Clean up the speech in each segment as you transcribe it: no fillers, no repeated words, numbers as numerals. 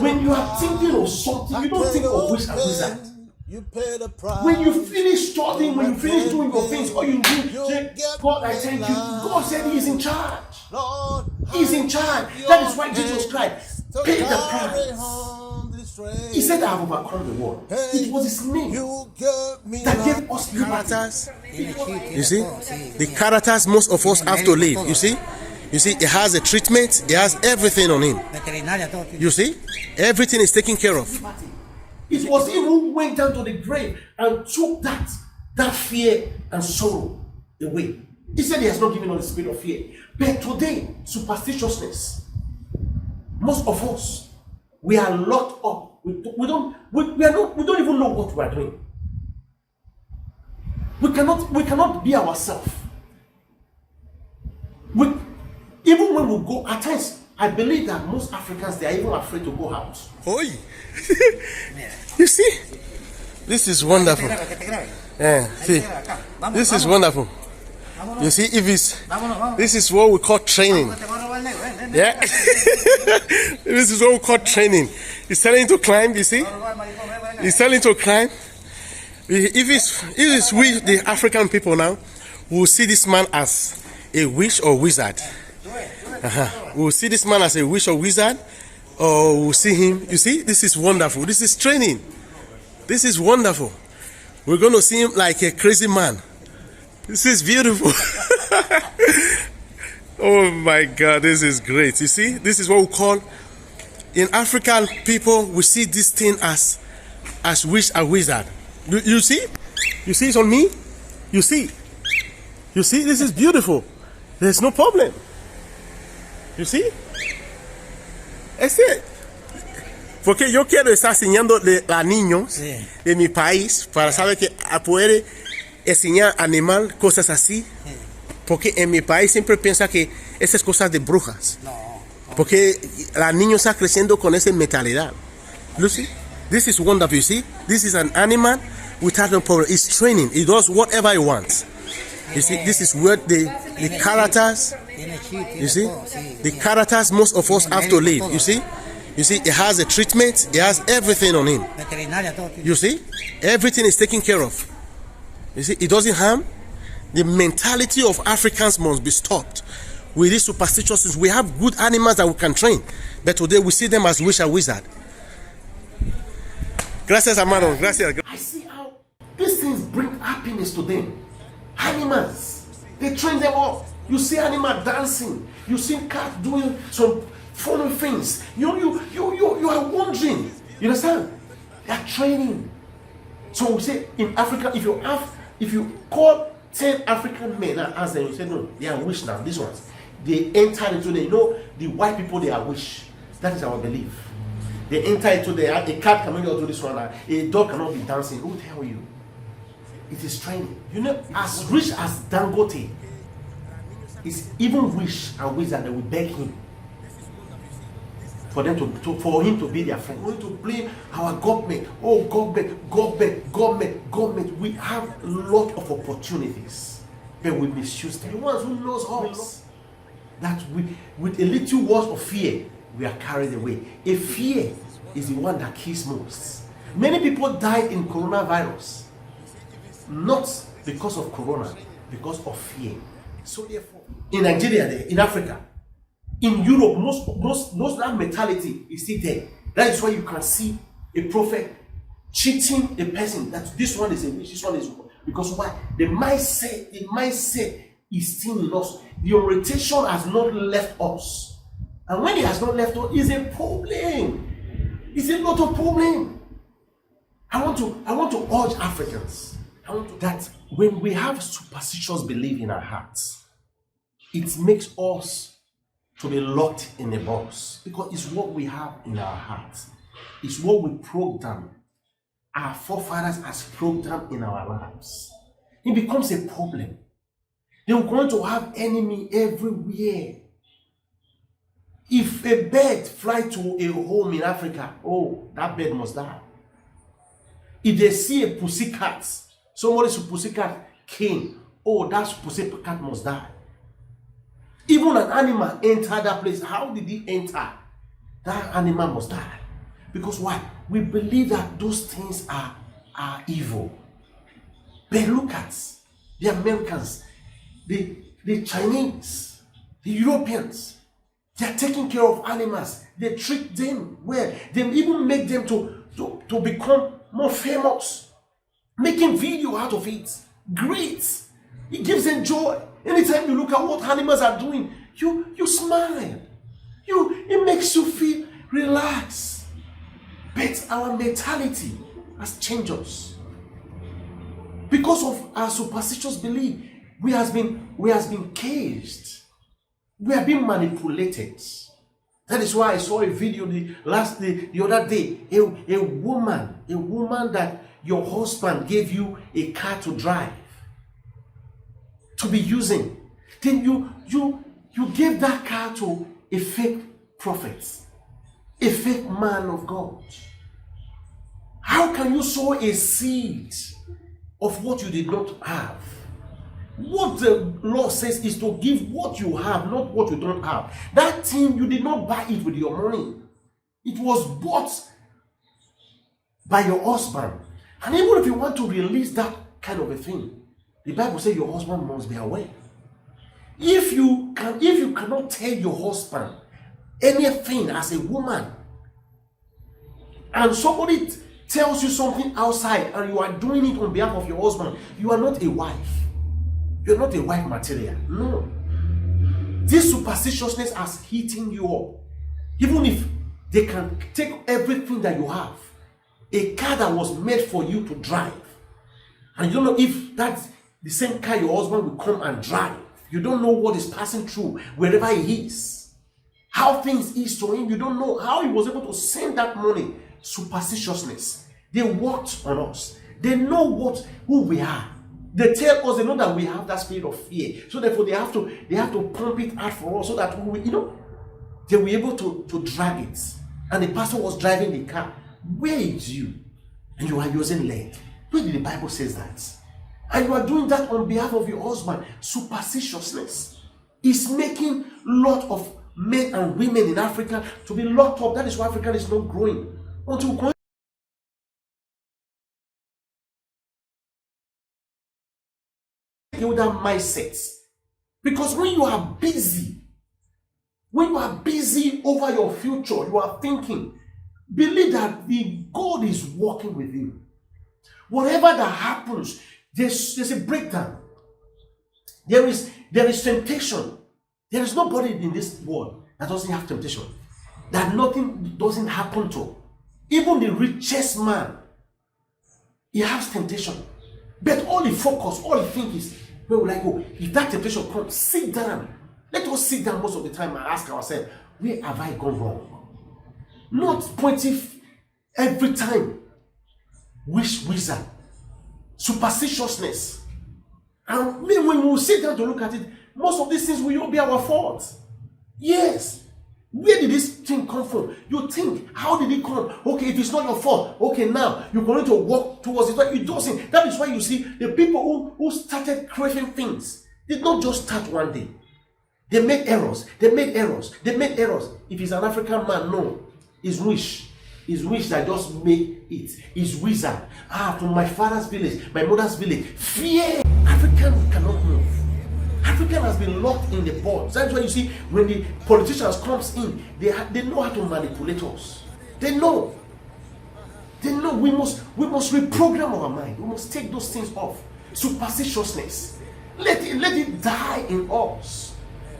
when you are thinking of something, you don't think of witch and wizard. When you finish studying, when you finish doing your things, all you do, say, God, I thank you. God said He is in charge. He's in charge. That is why Jesus Christ paid the price. He said, I have overcome the world. It was His name that gave us liberty. You see, the characters most of us have to live. You see, it has a treatment. It has everything on him. You see, everything is taken care of. It was Him who went down to the grave and took that fear and sorrow away. He said He has not given us the spirit of fear. But today, superstitiousness, most of us, we are locked up. We don't even know what we are doing. We cannot be ourselves. Even when we go, at times, I believe that most Africans, they are even afraid to go out. Oi. You see, this is wonderful. Yeah, see, this is wonderful. You see, this is what we call training. Yeah, this is what we call training. He's telling to climb. You see, he's telling to climb. If it's we, the African people now, we will see this man as a witch or wizard. We will see this man as a witch or wizard, or we'll see him. You see, this is wonderful. This is training. This is wonderful. We're going to see him like a crazy man. This is beautiful. Oh my God, this is great. You see, this is what we call, in African people, we see this thing as witch and wizard. You see? You see it on me? You see? You see, this is beautiful. There's no problem. You see? Porque yo quiero estar enseñándole a niños de mi país para saber que a poder enseñar animal cosas así. Porque en mi país siempre piensa que esas cosas de brujas. Porque la niño está creciendo con esa mentalidad. Lucy, this is wonderful. You see, this is an animal without no problem. It's training. It does whatever it wants. You see, this is where the characters. You see, the characters most of us have to live. You see, it has a treatment. It has everything on him. You see, everything is taken care of. You see, it doesn't harm. The mentality of Africans must be stopped. With these superstitions, we have good animals that we can train, but today we see them as witch and wizard. Gracias, hermano. Gracias. I see how these things bring happiness to them. Animals, they train them up. You see animal dancing. You see cats doing some funny things. You are wondering. You understand? They are training. So we say in Africa, if you call 10 African men and ask them, you say no, they are witch now. These ones, they enter into the white people, they are witch. That is our belief. They enter into a cat cannot do this one, a dog cannot be dancing. Who tell you? It is training. You know, as rich as Dangote is, even witch and wizard, they will beg him for them for him to be their friend. We want to blame our government. Oh, government. We have a lot of opportunities, but we misuse them. The ones who knows us, that with a little word of fear, we are carried away. A fear is the one that kills most. Many people died in coronavirus, not because of corona, because of fear. So therefore, in Nigeria, in Africa, in Europe, most that mentality is still there. That is why you can see a prophet cheating a person that this one is a witch, this one is, because why? The mindset is still in us. The orientation has not left us. And when it has not left us, it's a problem. It's a lot of problem. I want to urge Africans that when we have superstitious belief in our hearts, it makes us to be locked in a box, because it's what we have in our hearts. It's what we program. Our forefathers has programmed in our lives. It becomes a problem. They're going to have enemy everywhere. If a bird fly to a home in Africa, oh, that bird must die. If they see a pussycat, somebody's pussycat came, oh, that pussycat must die. Even an animal entered that place. How did he enter? That animal must die. Because why? We believe that those things are evil. But look at the Americans, the Chinese, the Europeans. They are taking care of animals. They treat them well. They even make them to become more famous. Making video out of it. Great. It gives them joy. Anytime you look at what animals are doing, you smile. It makes you feel relaxed. But our mentality has changed us. Because of our superstitious belief, we has been caged. We are being manipulated. That is why I saw a video the other day. A woman that your husband gave you a car to drive, to be using. Then you gave that car to a fake prophet, a fake man of God. How can you sow a seed of what you did not have? What the law says is to give what you have, not what you don't have. That thing, you did not buy it with your money. It was bought by your husband. And even if you want to release that kind of a thing, the Bible says your husband must be aware. If you cannot tell your husband anything as a woman, and somebody tells you something outside and you are doing it on behalf of your husband, you are not a wife. You're not a wife material. No. This superstitiousness has eaten you up. Even if they can take everything that you have, a car that was made for you to drive, and you don't know if that's the same car your husband will come and drive. You don't know what is passing through wherever he is, how things is to him. You don't know how he was able to send that money. Superstitiousness. They worked on us. They know who we are. They tell us, they know that we have that spirit of fear. So therefore they have to pump it out for us so that they were able to drag it. And the pastor was driving the car. Where is you? And you are using leg. Where did the Bible says that? And you are doing that on behalf of your husband. Superstitiousness is making a lot of men and women in Africa to be locked up. That is why Africa is not growing. Until with that mindset. Because when you are busy over your future, you are thinking, believe that God is working with you. Whatever that happens, there's a breakdown. There is temptation. There is nobody in this world that doesn't have temptation, that nothing doesn't happen to. Even the richest man, he has temptation. But all he focus, all he think is, where will I go? If that temptation comes, sit down. Let us sit down most of the time and ask ourselves, where have I gone wrong? Not pointing every time. Wizard. Superstitiousness. And when we sit down to look at it, most of these things will not be our fault. Yes. Where did this thing come from? You think, how did it come? Okay, if it's not your fault, okay, now you're going to walk towards it. But it doesn't. That is why you see the people who started craving things did not just start one day. They made errors. If he's an African man, no. It's wish. It's wish that just make it. It's wizard. From my father's village, my mother's village. Fear. African cannot move. African has been locked in the box. That's why you see when the politicians comes in, they know how to manipulate us. They know we must reprogram our mind. We must take those things off. Superstitiousness. Let it die in us.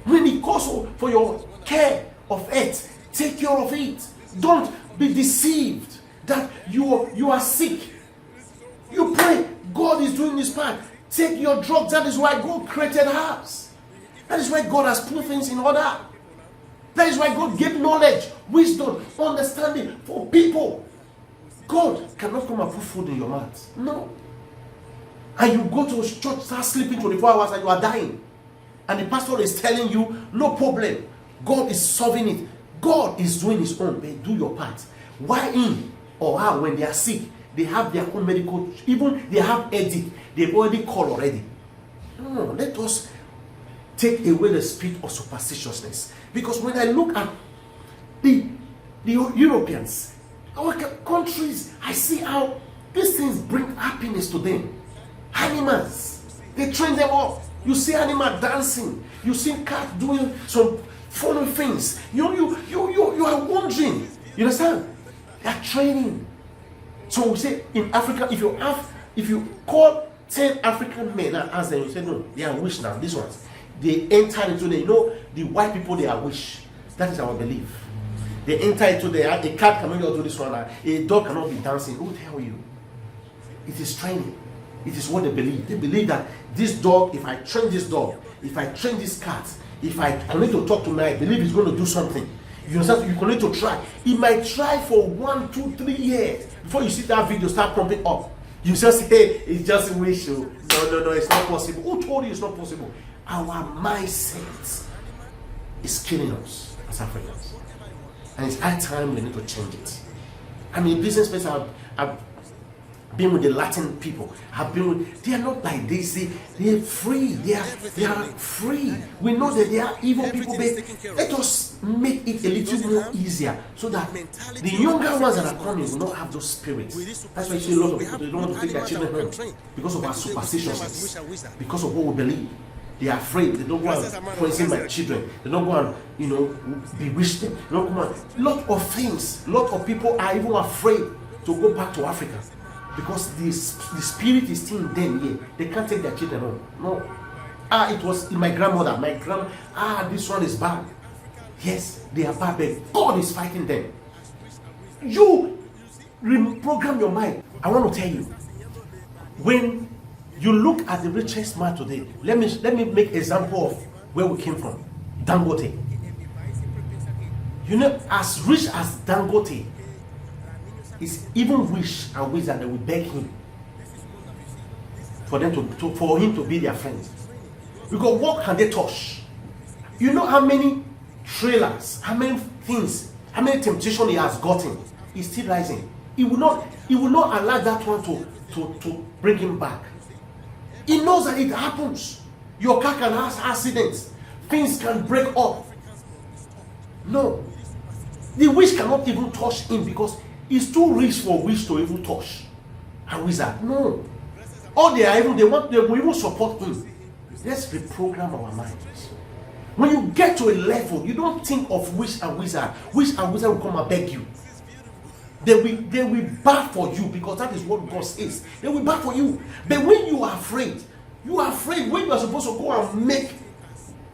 When it calls for your care of it, take care of it. Don't be deceived that you are sick. You pray, God is doing this part. Take your drugs. That is why God created herbs. That is why God has put things in order. That is why God gave knowledge, wisdom, understanding for people. God cannot come and put food in your mouth. No. And you go to church, start sleeping 24 hours and you are dying. And the pastor is telling you, no problem. God is solving it. God is doing his own. But do your part. Why in or how when they are sick, they have their own medical, even they have headache, they've already called already. No, let us take away the spirit of superstitiousness. Because when I look at the Europeans, Our countries, I see how these things bring happiness to them. Animals, they train them up. You see animal dancing. You see cat doing some funny things. You are wondering. You understand? They are training. So we say in Africa, if you call 10 African men and ask them, you say no, they are wish now. These ones, they enter into the white people, they are wish. That is our belief. They enter into a cat cannot do this one, a dog cannot be dancing. Who tell you? It is training. It is what they believe. They believe that this dog, if I train this dog, if I train this cat, if I need to talk to me, I believe it's going to do something. You understand? You need to try. It might try for 1, 2, 3 years before you see that video start pumping up. You just say, hey, it's just a wish. No, it's not possible. Who told you it's not possible? Our mindset is killing us as Africans. And it's high time we need to change it. I mean, business people have been with the Latin people, they are not like this. They're free. They are free. We know that they are evil people, but let us make it a little more easier so that the younger ones that are coming will not have those spirits. That's why you see a lot of people, they don't want to take their children home because of our superstitions, because of what we believe. They are afraid. They don't go and poison my children. They don't go and, bewitch them. They don't go and, lot of things. Lot of people are even afraid to go back to Africa because the spirit is still in them here. They can't take their children home. No. It was my grandmother. This one is bad. Yes, they are bad, but God is fighting them. You reprogram your mind. I want to tell you, when you look at the richest man today, let me make example of where we came from. Dangote. You know, as rich as Dangote is, even wish and wish that they will beg him for them for him to be their friends. Because what can they touch? You know how many trailers, how many things, how many temptations he has gotten. He's still rising. He will not allow that one to bring him back. He knows that it happens. Your car can have accidents. Things can break up. No. The witch cannot even touch him because it's too rich for witch to even touch a wizard. No. All they will even support him. Let's reprogram our minds. When you get to a level, you don't think of witch and wizard. Witch and wizard will come and beg you. They will bow for you because that is what God says. They will bow for you. But when you are afraid when you are supposed to go and make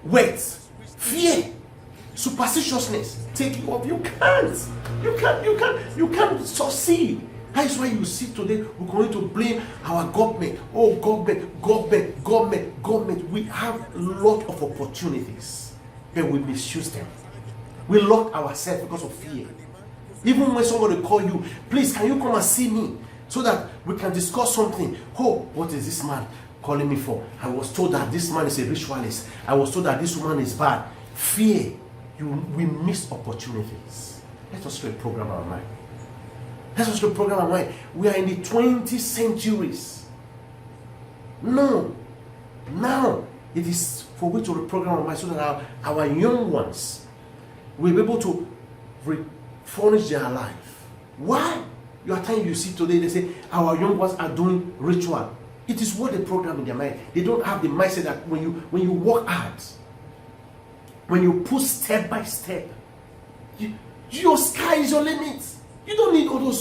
words, fear, superstitiousness take you up. You can't succeed. That is why you see today we're going to blame our government. Oh, government. We have a lot of opportunities, but we misuse them. We lock ourselves because of fear. Even when somebody call you, please, can you come and see me so that we can discuss something? Oh, what is this man calling me for? I was told that this man is a ritualist. I was told that this woman is bad. Fear. We miss opportunities. Let us reprogram our mind. Let us reprogram our mind. We are in the 20th centuries. No. Now, it is for we to reprogram our mind so that our young ones will be able to furnish their life. Why? You are telling you see today, they say our young ones are doing ritual. It is what they program in their mind. They don't have the mindset that when you work hard, when you put step by step, your sky is your limit. You don't need all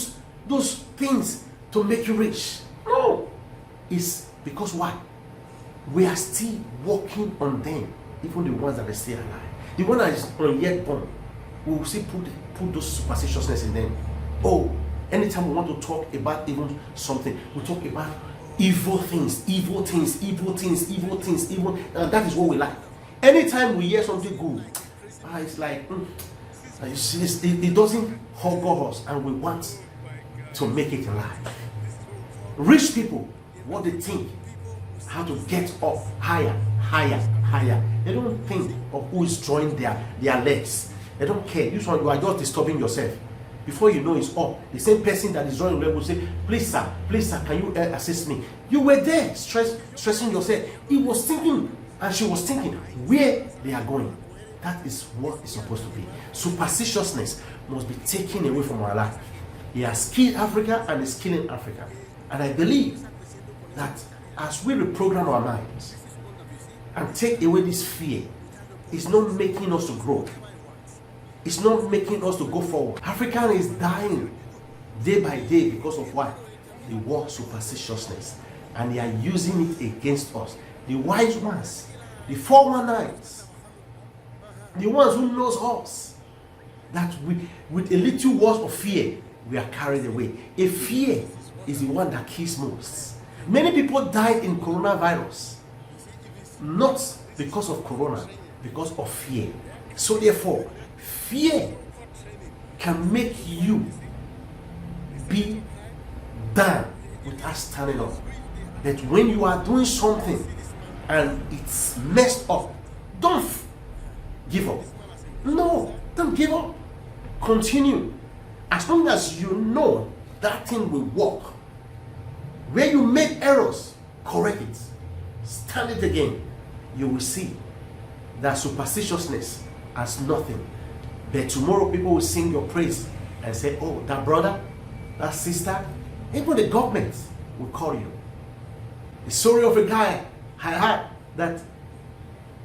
those things to make you rich. No. It's because why? We are still working on them, even the ones that are still alive. The one that is not yet born, we will still put those superstitiousness in them. Oh, anytime we want to talk about even something, we talk about evil things, and that is what we like. Anytime we hear something good, it's like it doesn't hug us, and we want to make it alive. Rich people, what they think, how to get up higher. They don't think of who is drawing their legs. They don't care. This one, you are just disturbing yourself. Before you know it's up, the same person that is drawing leg will say, please sir, can you assist me? You were there stressing yourself. He was thinking, and she was thinking where they are going. That is what is supposed to be. Superstitiousness must be taken away from our life. He has killed Africa and is killing Africa. And I believe that as we reprogram our minds and take away this fear, it's not making us to grow. It's not making us to go forward. Africa is dying day by day because of what? The word superstitiousness. And they are using it against us. The wise ones, the 419s, the ones who knows us, that with a little word of fear, we are carried away. A fear is the one that kills most. Many people died in coronavirus, not because of corona, because of fear. So therefore, fear can make you be down without standing up. That when you are doing something and it's messed up, don't give up. No, don't give up. Continue. As long as you know that thing will work. Where you make errors, correct it. Stand it again. You will see that superstitiousness has nothing. But tomorrow people will sing your praise and say, oh, that brother, that sister, even the government will call you. The story of a guy I had that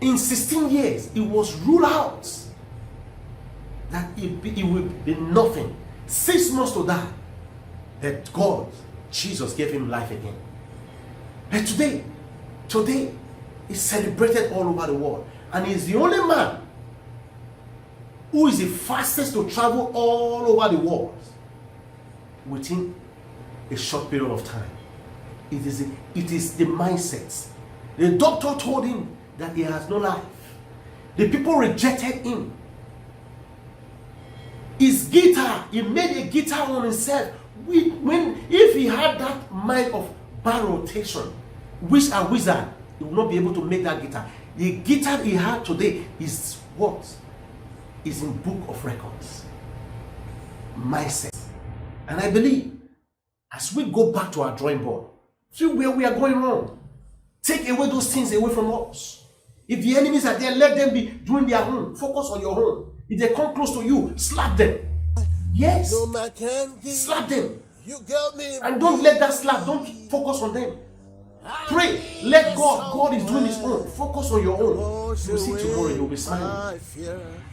in 16 years it was ruled out that it would be nothing. 6 months to die. That God, Jesus gave him life again. But today, is celebrated all over the world. And he's the only man who is the fastest to travel all over the world within a short period of time. It is the mindset. The doctor told him that he has no life. The people rejected him. His guitar, he made a guitar on himself. If he had that mind of bar rotation, which a wizard, he will not be able to make that guitar. The guitar he had today is what? Is in book of records. Mindset. And I believe as we go back to our drawing board, see where we are going wrong. Take away those things away from us. If the enemies are there, let them be doing their own. Focus on your own. If they come close to you, slap them. Yes. Slap them. And don't let that slap. Don't focus on them. Pray. Let God. God is doing his own. Focus on your own. You see tomorrow you'll be smiling.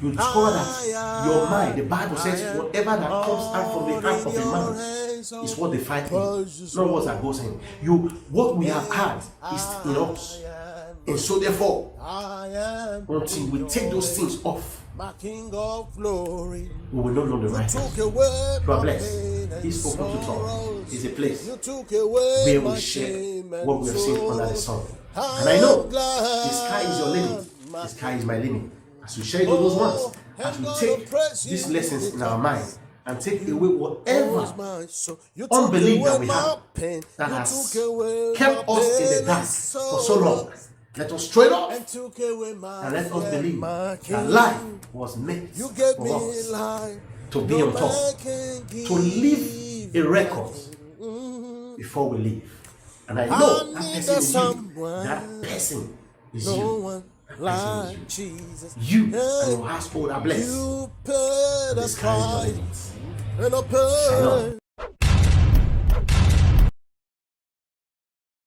You discover that your mind, the Bible says, whatever that comes out from the heart of a man is what they fight in. Not what that goes in. What we have had is in us. And so therefore, until we take those things off, my King of glory, we will not know the right thing. You are blessed. He's open to talk. It's a place where we share what we have seen under the sun. And I know the sky is your limit. The sky is my limit. As we share it with those ones, as we take these lessons in our mind and take away whatever unbelief that we have that has kept us in the dark for so long. Let us trade off and let us believe that life was meant for us to be on top, to leave a record before we leave. And I know that person is you. That person is you. That person is you. You and your household are blessed. The sky is your limit. Shalom.